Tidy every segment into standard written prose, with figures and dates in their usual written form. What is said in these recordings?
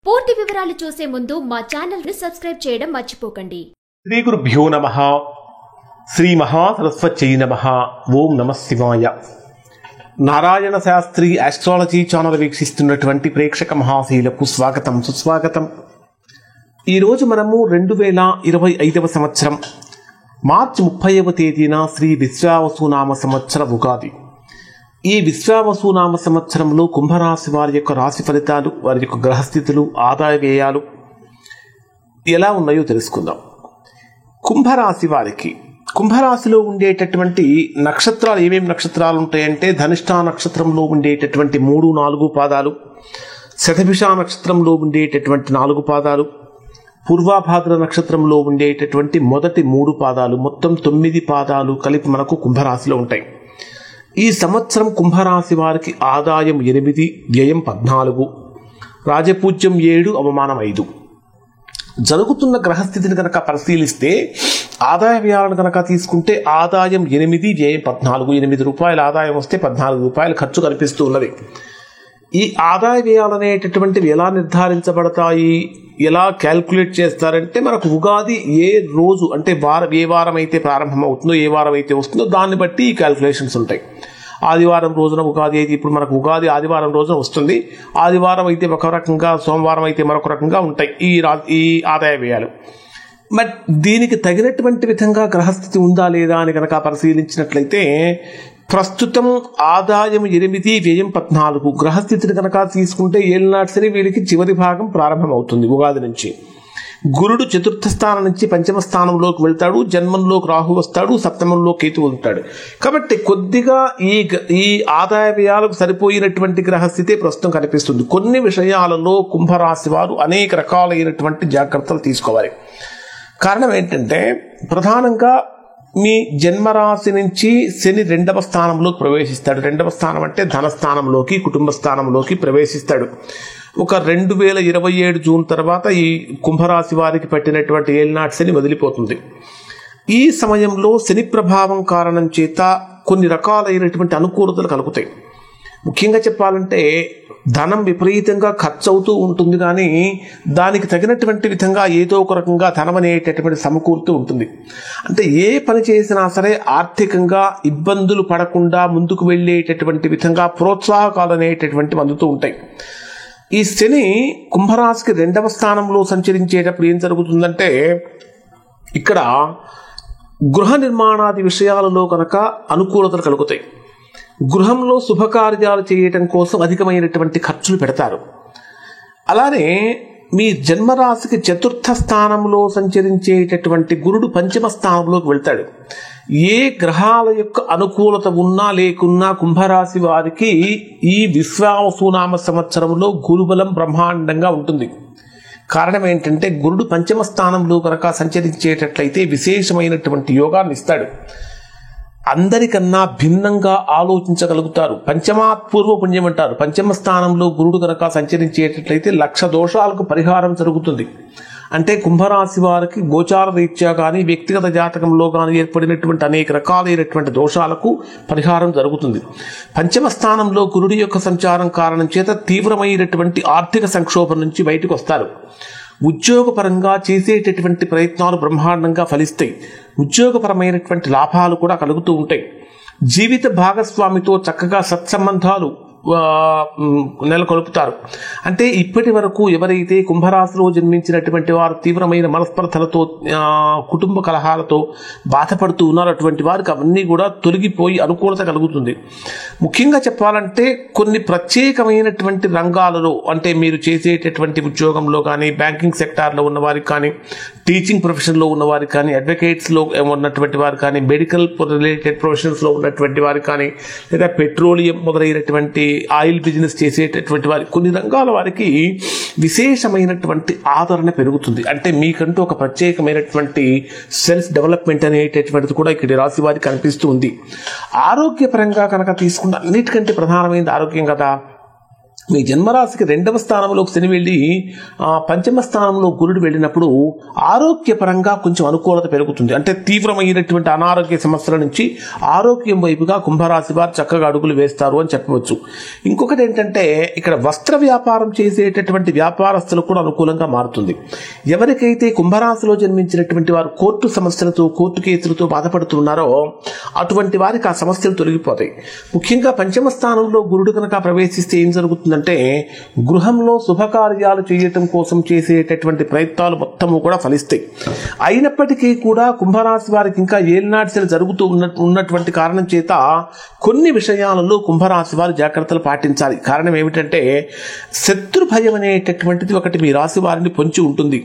పూర్తి వివరాలు చూసే ముందు మా ఛానల్ ని సబ్స్క్రైబ్ చేయడం మర్చిపోకండి. శ్రీ గురుభ్యో నమః. శ్రీ మహాసరస్వత్యై నమః. ఓం నమః శివాయ. నారాయణ శాస్త్రి ఆస్ట్రాలజీ ఛానల్ వీక్షిస్తున్నటువంటి ప్రేక్షక మహాశీలకు స్వాగతం, సుస్వాగతం. ఈరోజు మనము 2025 సంవత్సరం మార్చి 30వ తేదీన శ్రీ విశ్వావసునామ సంవత్సర ఉగాది. ఈ విశ్వావసునామ సంవత్సరంలో కుంభరాశి వారి యొక్క రాశి ఫలితాలు, వారి యొక్క గ్రహస్థితులు, ఆదాయ వ్యయాలు ఎలా ఉన్నాయో తెలుసుకుందాం. కుంభరాశి వారికి కుంభరాశిలో ఉండేటటువంటి నక్షత్రాలు ఏమేమి నక్షత్రాలు ఉంటాయంటే, ధనిష్ఠా నక్షత్రంలో ఉండేటటువంటి 3, 4 పాదాలు, శతభిష నక్షత్రంలో ఉండేటటువంటి 4 పాదాలు, పూర్వాభాద్ర నక్షత్రంలో ఉండేటటువంటి మొదటి 3 పాదాలు, మొత్తం 9 పాదాలు కలిపి మనకు కుంభరాశిలో ఉంటాయి. ఈ సంవత్సరం కుంభరాశి వారికి ఆదాయం 8, వ్యయం 14, రాజపూజ్యం 7, అవమానం 5. జరుగుతున్న గ్రహస్థితిని కనుక పరిశీలిస్తే, ఆదాయ వ్యయాలను కనుక తీసుకుంటే ఆదాయం 8, వ్యయం 14. 8 రూపాయల ఆదాయం వస్తే 14 రూపాయల ఖర్చు కనిపిస్తూ ఉన్నది. ఈ ఆదాయ వ్యయాలు అనేటటువంటివి ఎలా నిర్ధారించబడతాయి, ఎలా క్యాల్కులేట్ చేస్తారంటే, మనకు ఉగాది ఏ రోజు అంటే ఏ వారం అయితే ప్రారంభమవుతుందో, ఏ వారం అయితే వస్తుందో దాన్ని బట్టి ఈ క్యాల్కులేషన్స్ ఉంటాయి. ఆదివారం రోజున ఉగాది అయితే, ఇప్పుడు మనకు ఉగాది ఆదివారం రోజున వస్తుంది. ఆదివారం అయితే ఒక రకంగా, సోమవారం అయితే మరొక రకంగా ఉంటాయి ఈ ఆదాయ వ్యయాలు. మరి దీనికి తగినటువంటి విధంగా గ్రహస్థితి ఉందా లేదా అని కనుక పరిశీలించినట్లయితే, ప్రస్తుతం ఆదాయం 8, వ్యయం 14 గ్రహస్థితిని కనుక తీసుకుంటే, ఏళ్ళనాటి శని వీరికి చివరి భాగం ప్రారంభమవుతుంది ఉగాది నుంచి. గురుడు చతుర్థ స్థానం నుంచి పంచమ స్థానంలోకి వెళ్తాడు, జన్మంలోకి రాహు వస్తాడు, సప్తమంలో కేతువు ఉంటాడు. కాబట్టి కొద్దిగా ఈ ఆదాయ వ్యయాలకు సరిపోయినటువంటి గ్రహస్థితి ప్రస్తుతం కనిపిస్తుంది. కొన్ని విషయాలలో కుంభరాశి వారు అనేక రకాలైనటువంటి జాగ్రత్తలు తీసుకోవాలి. కారణం ఏంటంటే, ప్రధానంగా మీ జన్మరాశి నుంచి శని 2వ స్థానంలోకి ప్రవేశిస్తాడు. 2వ స్థానం అంటే ధనస్థానంలోకి, కుటుంబ స్థానంలోకి ప్రవేశిస్తాడు. ఒక 2027 జూన్ తర్వాత ఈ కుంభరాశి వారికి పట్టినటువంటి ఏళ్ళనాటి శని వదిలిపోతుంది. ఈ సమయంలో శని ప్రభావం కారణం చేత కొన్ని రకాలైనటువంటి అనుకూలతలు కలుగుతాయి. ముఖ్యంగా చెప్పాలంటే, ధనం విపరీతంగా ఖర్చు అవుతూ ఉంటుంది, కానీ దానికి తగినటువంటి విధంగా ఏదో ఒక రకంగా ధనం అనేటటువంటి సమకూరుతూ ఉంటుంది. అంటే ఏ పని చేసినా సరే ఆర్థికంగా ఇబ్బందులు పడకుండా ముందుకు వెళ్ళేటటువంటి విధంగా ప్రోత్సాహకాలు అనేటటువంటి అందుతూ ఉంటాయి. ఈ శని కుంభరాశికి 2వ స్థానంలో సంచరించేటప్పుడు ఏం జరుగుతుందంటే, ఇక్కడ గృహ నిర్మాణాది విషయాలలో కనుక అనుకూలతలు కలుగుతాయి. గృహంలో శుభకార్యాలు చేయటం కోసం అధికమైనటువంటి ఖర్చులు పెడతారు. అలానే మీ జన్మరాశికి చతుర్థ స్థానంలో సంచరించేటటువంటి గురుడు పంచమ స్థానంలోకి వెళ్తాడు. ఏ గ్రహాల యొక్క అనుకూలత ఉన్నా లేకున్నా కుంభరాశి వారికి ఈ విశ్వావసునామ సంవత్సరంలో గురుబలం బ్రహ్మాండంగా ఉంటుంది. కారణం ఏంటంటే, గురుడు పంచమ స్థానంలో కనుక సంచరించేటట్లయితే విశేషమైనటువంటి యోగాన్ని ఇస్తాడు. అందరికన్నా భిన్నంగా ఆలోచించగలుగుతారు. పంచమాత్పూర్వ పుణ్యం అంటారు. పంచమ స్థానంలో గురుడు కనుక సంచరించేటట్లయితే 1,00,000 దోషాలకు పరిహారం జరుగుతుంది. అంటే కుంభరాశి వారికి గోచార రీత్యా కానీ, వ్యక్తిగత జాతకంలో కానీ ఏర్పడినటువంటి అనేక రకాలైనటువంటి దోషాలకు పరిహారం జరుగుతుంది. పంచమ స్థానంలో గురుడి యొక్క సంచారం కారణం చేత తీవ్రమైనటువంటి ఆర్థిక సంక్షోభం నుంచి బయటకు వస్తారు. ఉద్యోగపరంగా చేసేటటువంటి ప్రయత్నాలు బ్రహ్మాండంగా ఫలిస్తాయి. ఉద్యోగపరమైనటువంటి లాభాలు కూడా కలుగుతూ ఉంటాయి. జీవిత భాగస్వామితో చక్కగా సత్సంబంధాలు నెలకొల్పుతారు. అంటే ఇప్పటి వరకు ఎవరైతే కుంభరాశిలో జన్మించినటువంటి వారు తీవ్రమైన మనస్పర్ధలతో, కుటుంబ కలహాలతో బాధపడుతూ ఉన్నారు, అటువంటి వారికి అవన్నీ కూడా తొలగిపోయి అనుకూలత కలుగుతుంది. ముఖ్యంగా చెప్పాలంటే, కొన్ని ప్రత్యేకమైనటువంటి రంగాలలో, అంటే మీరు చేసేటటువంటి ఉద్యోగంలో కానీ, బ్యాంకింగ్ సెక్టార్లో ఉన్నవారికి కానీ, టీచింగ్ ప్రొఫెషన్లో ఉన్నవారికి కానీ, అడ్వకేట్స్లో ఉన్నటువంటి వారు కానీ, మెడికల్ రిలేటెడ్ ప్రొఫెషన్స్లో ఉన్నటువంటి వారు కానీ, లేదా పెట్రోలియం మొదలైనటువంటి ఆయిల్ బిజినెస్ చేసేటటువంటి వారికి, కొన్ని రంగాల వారికి విశేషమైనటువంటి ఆదరణ పెరుగుతుంది. అంటే మీకంటూ ఒక ప్రత్యేకమైనటువంటి సెల్ఫ్ డెవలప్మెంట్ అనేటటువంటిది కూడా ఇక్కడ రాశి వారికి కనిపిస్తూ ఉంది. ఆరోగ్యపరంగా కనుక తీసుకున్న, అన్నిటికంటే ప్రధానమైనది ఆరోగ్యం కదా. మీ జన్మరాశికి 2వ స్థానంలోకి శని వెళ్ళి పంచమ స్థానంలో గురుడు వెళ్ళినప్పుడు ఆరోగ్యపరంగా కొంచెం అనుకూలత పెరుగుతుంది. అంటే తీవ్రమైనటువంటి అనారోగ్య సమస్యల నుంచి ఆరోగ్యం వైపుగా కుంభరాశి వారు చక్కగా అడుగులు వేస్తారు అని చెప్పవచ్చు. ఇంకొకటి ఏంటంటే ఇక్కడ వస్త్ర వ్యాపారం చేసేటటువంటి వ్యాపారస్తులకు కూడా అనుకూలంగా మారుతుంది. ఎవరికైతే కుంభరాశిలో జన్మించినటువంటి వారు కోర్టు సమస్యలతో కోర్టు కేసులతో బాధపడుతున్నారో అటువంటి వారికి ఆ సమస్యలు తొలగిపోతాయి. ముఖ్యంగా పంచమ స్థానంలో గురుడు కనుక ప్రవేశిస్తే ఏం జరుగుతుంది అంటే గృహంలో శుభకార్యాలు చేయటం కోసం చేసేటటువంటి ప్రయత్నాలు మొత్తము కూడా ఫలిస్తాయి. అయినప్పటికీ కూడా కుంభరాశి వారికి ఇంకా ఏలినాటి జరుగుతూ ఉన్నటువంటి కారణం చేత కొన్ని విషయాలలో కుంభరాశి వారు జాగ్రత్తలు పాటించాలి. కారణం ఏమిటంటే శత్రు భయం అనేటటువంటిది ఒకటి మీ రాశి వారిని పొంచి ఉంటుంది.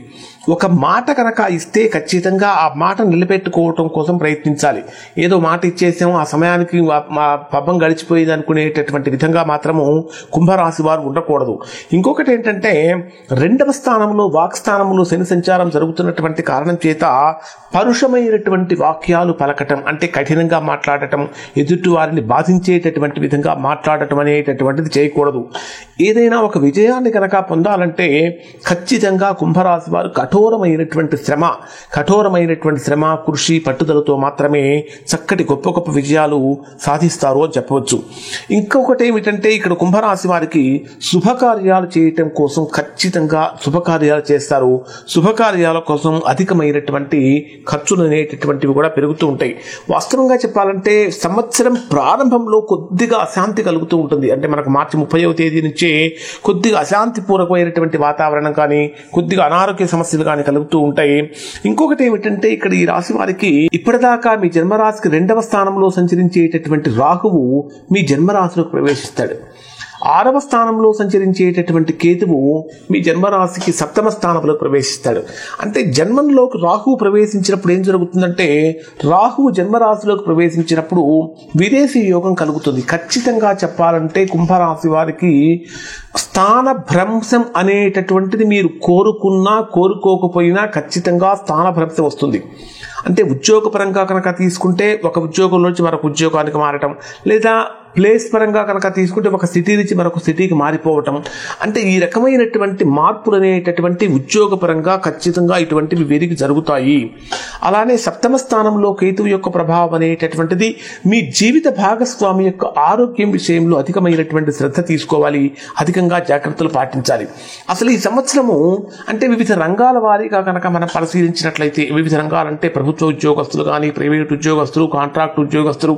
ఒక మాట కనుక ఇస్తే ఖచ్చితంగా ఆ మాట నిలబెట్టుకోవటం కోసం ప్రయత్నించాలి. ఏదో మాట ఇచ్చేసాము ఆ సమయానికి మా పబ్బం గడిచిపోయింది అనుకునేటటువంటి విధంగా మాత్రము కుంభరాశి వారు ఉండకూడదు. ఇంకొకటి ఏంటంటే 2వ స్థానంలో వాక్స్థానంలో శని సంచారం జరుగుతున్నటువంటి కారణం చేత పరుషమైనటువంటి వాక్యాలు పలకటం అంటే కఠినంగా మాట్లాడటం, ఎదుటి వారిని బాధించేటటువంటి విధంగా మాట్లాడటం అనేటటువంటిది చేయకూడదు. ఏదైనా ఒక విజయాన్ని కనుక పొందాలంటే ఖచ్చితంగా కుంభరాశి వారు కఠోరమైనటువంటి శ్రమ కృషి పట్టుదలతో మాత్రమే చక్కటి గొప్ప గొప్ప విజయాలు సాధిస్తారు అని చెప్పవచ్చు. ఇంకొకటి ఏమిటంటే ఇక్కడ కుంభరాశి వారికి శుభకార్యాలు చేయటం కోసం ఖచ్చితంగా శుభకార్యాలు చేస్తారు. శుభకార్యాల కోసం అధికమైనటువంటి ఖర్చులు అనేటటువంటివి కూడా పెరుగుతూ ఉంటాయి. వాస్తవంగా చెప్పాలంటే సంవత్సరం ప్రారంభంలో కొద్దిగా అశాంతి కలుగుతూ ఉంటుంది. అంటే మనకు మార్చి 30వ తేదీ నుంచే కొద్దిగా అశాంతిపూర్వకమైనటువంటి వాతావరణం కానీ కొద్దిగా అనారోగ్య సమస్యలు కానీ కలుగుతూ ఉంటాయి. ఇంకొకటి ఏమిటంటే ఇక్కడ ఈ రాశి వారికి ఇప్పటిదాకా మీ జన్మరాశికి 2వ స్థానంలో సంచరించేటటువంటి రాహువు మీ జన్మరాశిలోకి ప్రవేశిస్తాడు. 6వ స్థానంలో సంచరించేటటువంటి కేతువు మీ జన్మరాశికి 7వ స్థానంలో ప్రవేశిస్తాడు. అంటే జన్మంలోకి రాహువు ప్రవేశించినప్పుడు ఏం జరుగుతుందంటే రాహువు జన్మరాశిలోకి ప్రవేశించినప్పుడు విదేశీ యోగం కలుగుతుంది. ఖచ్చితంగా చెప్పాలంటే కుంభరాశి వారికి స్థాన భ్రంశం అనేటటువంటిది మీరు కోరుకున్నా కోరుకోకపోయినా ఖచ్చితంగా స్థాన భ్రంశం వస్తుంది. అంటే ఉద్యోగపరంగా కనుక తీసుకుంటే ఒక ఉద్యోగం నుంచి మరొక ఉద్యోగానికి మారటం, లేదా ప్లేస్ పరంగా కనుక తీసుకుంటే ఒక సిటీ నుంచి మరొక సిటీకి మారిపోవటం, అంటే ఈ రకమైనటువంటి మార్పులు అనేటటువంటి ఉద్యోగపరంగా ఖచ్చితంగా ఇటువంటివి వీరికి జరుగుతాయి. అలానే 7వ స్థానంలో కేతువు యొక్క ప్రభావం అనేటటువంటిది మీ జీవిత భాగస్వామి యొక్క ఆరోగ్యం విషయంలో అధికమైనటువంటి శ్రద్ధ తీసుకోవాలి, అధికంగా జాగ్రత్తలు పాటించాలి. అసలు ఈ సంవత్సరము అంటే వివిధ రంగాల వారీగా కనుక మనం పరిశీలించినట్లయితే వివిధ రంగాలంటే ప్రభుత్వ ఉద్యోగస్తులు కానీ ప్రైవేట్ ఉద్యోగస్తులు కాంట్రాక్ట్ ఉద్యోగస్తులు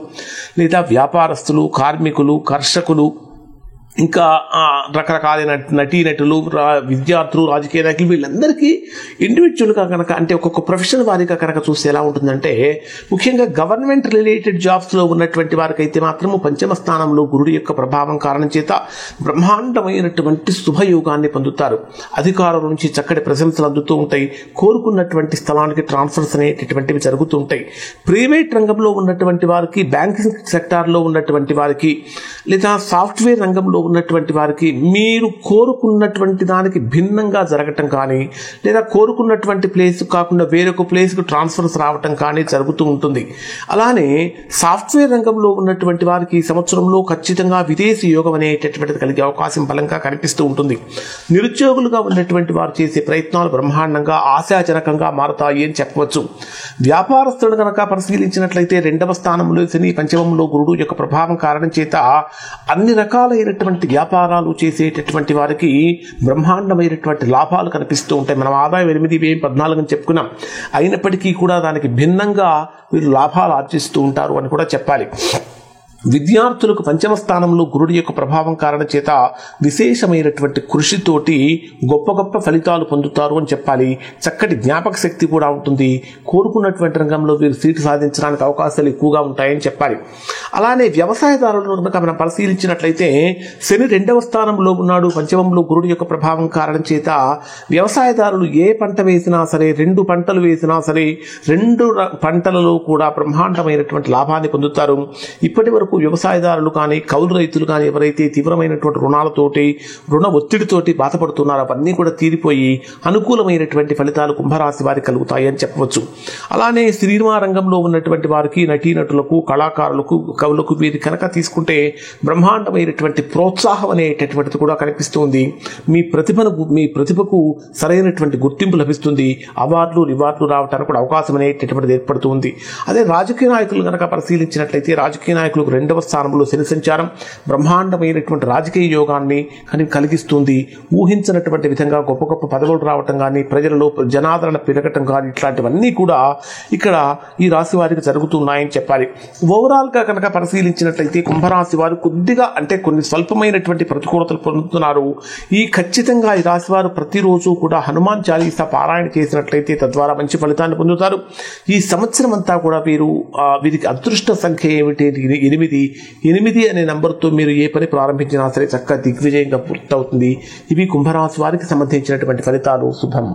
లేదా వ్యాపారస్తులు కార్మికులు కర్షకులు ఇంకా రకరకాలైన నటీనటులు విద్యార్థులు రాజకీయ నాయకులు వీళ్ళందరికీ ఇండివిజువల్గా కనుక అంటే ఒక్కొక్క ప్రొఫెషనల్ వారిగా కనుక చూస్తే ఎలా ఉంటుందంటే ముఖ్యంగా గవర్నమెంట్ రిలేటెడ్ జాబ్స్లో ఉన్నటువంటి వారికి అయితే మాత్రము 5వ స్థానంలో గురుడు యొక్క ప్రభావం కారణం చేత బ్రహ్మాండమైనటువంటి శుభయోగాన్ని పొందుతారు. అధికారుల నుంచి చక్కటి ప్రశంసలు అందుతూ ఉంటాయి. కోరుకున్నటువంటి స్థలానికి ట్రాన్స్ఫర్స్ అనేటటువంటివి జరుగుతూ ఉంటాయి. ప్రైవేట్ రంగంలో ఉన్నటువంటి వారికి బ్యాంకింగ్ సెక్టార్లో ఉన్నటువంటి వారికి లేదా సాఫ్ట్వేర్ రంగంలో ఉన్నటువంటి వారికి మీరు కోరుకున్నటువంటి దానికి భిన్నంగా జరగటం కానీ లేదా కోరుకున్నటువంటి ప్లేస్ కాకుండా వేరొక ప్లేస్కు ట్రాన్స్ఫర్స్ రావటం కానీ జరుగుతూ ఉంటుంది. అలానే సాఫ్ట్వేర్ రంగంలో ఉన్నటువంటి వారికి ఈ సంవత్సరంలో ఖచ్చితంగా విదేశీ యోగం అనేటటువంటిది కలిగే అవకాశం బలంగా కనిపిస్తూ ఉంటుంది. నిరుద్యోగులుగా ఉన్నటువంటి వారు చేసే ప్రయత్నాలు బ్రహ్మాండంగా ఆశాజనకంగా మారుతాయి అని చెప్పవచ్చు. వ్యాపారస్తులను కనుక పరిశీలించినట్లయితే 2వ స్థానంలో శని 5వ గురుడు యొక్క ప్రభావం కారణం చేత అన్ని రకాలైనటువంటి వ్యాపారాలు చేసేటటువంటి వారికి బ్రహ్మాండమైనటువంటి లాభాలు కనిపిస్తూ ఉంటాయి. మనం ఆదాయం 8, వ్యయం 14 అని చెప్పుకున్నాం. అయినప్పటికీ కూడా దానికి భిన్నంగా వీరు లాభాలు ఆర్జిస్తూ ఉంటారు అని కూడా చెప్పాలి. విద్యార్థులకు 5వ స్థానంలో గురుడి యొక్క ప్రభావం కారణం చేత విశేషమైనటువంటి కృషితోటి గొప్ప గొప్ప ఫలితాలు పొందుతారు అని చెప్పాలి. చక్కటి జ్ఞాపక శక్తి కూడా ఉంటుంది. కోరుకున్నటువంటి రంగంలో వీరు సీటు సాధించడానికి అవకాశాలు ఎక్కువగా ఉంటాయని చెప్పాలి. అలానే వ్యవసాయదారులను కనుక మనం పరిశీలించినట్లయితే శని 2వ స్థానంలో ఉన్నాడు. 5వ గురుడి యొక్క ప్రభావం కారణం చేత వ్యవసాయదారులు ఏ పంట వేసినా సరే 2 పంటలు వేసినా సరే 2 పంటలలో కూడా బ్రహ్మాండమైనటువంటి లాభాన్ని పొందుతారు. ఇప్పటి వరకు వరకు వ్యవసాయదారులు కానీ కౌలు రైతులు కానీ ఎవరైతే తీవ్రమైనటువంటి రుణాలతోటి రుణ ఒత్తిడితోటి బాధపడుతున్నారో అవన్నీ కూడా తీరిపోయి అనుకూలమైనటువంటి ఫలితాలు కుంభరాశి వారికి కలుగుతాయి అని చెప్పవచ్చు. అలానే సినిమా రంగంలో ఉన్నటువంటి వారికి నటీనటులకు కళాకారులకు కవులకు వీరి కనుక తీసుకుంటే బ్రహ్మాండమైనటువంటి ప్రోత్సాహం అనేటటువంటిది కూడా కనిపిస్తుంది. మీ ప్రతిభకు సరైనటువంటి గుర్తింపు లభిస్తుంది. అవార్డులు రివార్డులు రావడానికి కూడా అవకాశం అనేటటువంటిది ఏర్పడుతుంది. అదే రాజకీయ నాయకులు కనుక పరిశీలించినట్లయితే రాజకీయ నాయకులకు 2వ స్థానంలో శని సంచారం బ్రహ్మాండమైనటువంటి రాజకీయ యోగాన్ని కలిగిస్తుంది. ఊహించినటువంటి విధంగా గొప్ప గొప్ప పదవులు రావటం కానీ ప్రజలలో జనాదరణ పెరగటం కానీ ఇట్లాంటివన్నీ కూడా ఇక్కడ ఈ రాశి వారికి జరుగుతున్నాయని చెప్పాలి. ఓవరాల్గా కనుక పరిశీలించినట్లయితే కుంభరాశి వారు కొద్దిగా అంటే కొన్ని స్వల్పమైనటువంటి ప్రతికూలతలు పొందుతున్నారు. ఖచ్చితంగా ఈ రాశి వారు ప్రతిరోజు కూడా హనుమాన్ చాలీసా పారాయణ చేసినట్లయితే తద్వారా మంచి ఫలితాన్ని పొందుతారు. ఈ సంవత్సరం అంతా కూడా వీరికి అదృష్ట సంఖ్య ఏమిటి? 8 అనే నంబర్తో మీరు ఏ పని ప్రారంభించినా సరే చక్కగా దిగ్విజయంగా పూర్తవుతుంది. ఇవి కుంభరాశి వారికి సంబంధించినటువంటి ఫలితాలు. శుభం.